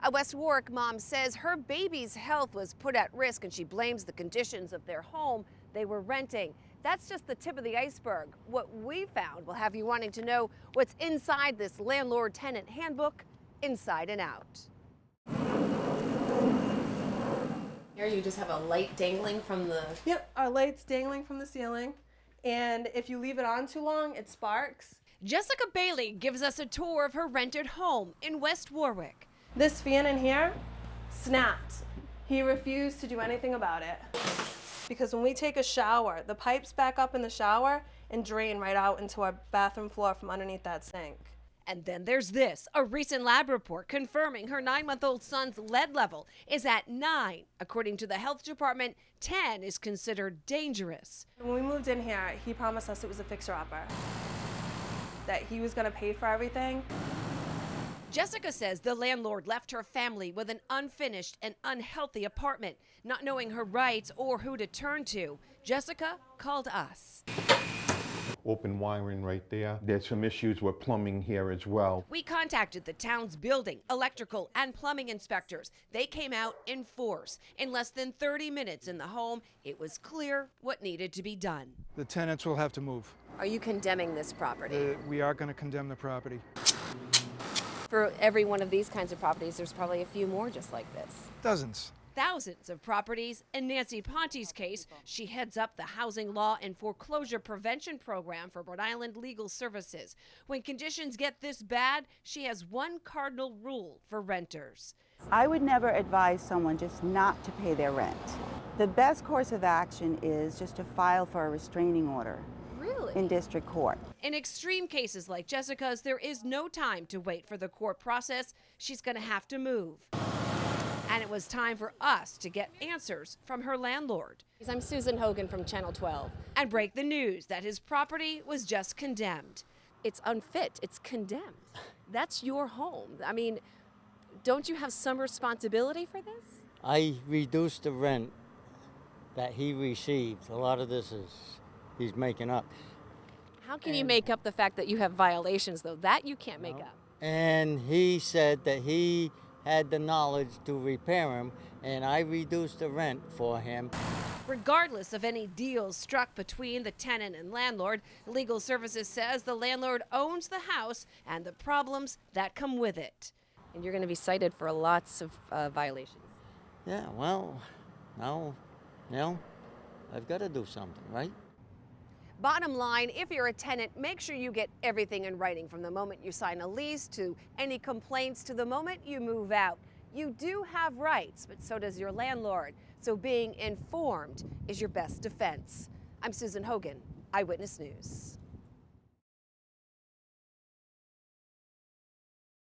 A West Warwick mom says her baby's health was put at risk and she blames the conditions of their home they were renting. That's just the tip of the iceberg. What we found will have you wanting to know what's inside this landlord-tenant handbook, inside and out. Here you just have a light dangling from the... Yep, our light's dangling from the ceiling, and if you leave it on too long, it sparks. Jessica Bailey gives us a tour of her rented home in West Warwick. This fan in here snapped. He refused to do anything about it. Because when we take a shower, the pipes back up in the shower and drain right out into our bathroom floor from underneath that sink. And then there's this, a recent lab report confirming her 9-month-old son's lead level is at 9. According to the health department, 10 is considered dangerous. When we moved in here, he promised us it was a fixer-upper, that he was going to pay for everything. Jessica says the landlord left her family with an unfinished and unhealthy apartment, not knowing her rights or who to turn to. Jessica called us. Open wiring right there. There's some issues with plumbing here as well. We contacted the town's building, electrical, and plumbing inspectors. They came out in force. In less than 30 minutes in the home, it was clear what needed to be done. The tenants will have to move. Are you condemning this property? We are going to condemn the property. For every one of these kinds of properties, there's probably a few more just like this. Dozens. Thousands of properties. In Nancy Ponte's case, she heads up the Housing Law and Foreclosure Prevention Program for Rhode Island Legal Services. When conditions get this bad, she has one cardinal rule for renters. I would never advise someone just not to pay their rent. The best course of action is just to file for a restraining order. Really? In district court. In extreme cases like Jessica's, there is no time to wait for the court process. She's going to have to move. And it was time for us to get answers from her landlord. I'm Susan Hogan from Channel 12. And break the news that his property was just condemned. It's unfit. It's condemned. That's your home. I mean, don't you have some responsibility for this? I reduced the rent that he received. A lot of this is he's making up. How can you make up the fact that you have violations, though? That you can't make up. And he said that he had the knowledge to repair him, and I reduced the rent for him. Regardless of any deals struck between the tenant and landlord, Legal Services says the landlord owns the house and the problems that come with it. And you're going to be cited for lots of violations. Yeah, well, now, I've got to do something, right? Bottom line, if you're a tenant, make sure you get everything in writing from the moment you sign a lease to any complaints to the moment you move out. You do have rights, but so does your landlord. So being informed is your best defense. I'm Susan Hogan, Eyewitness News.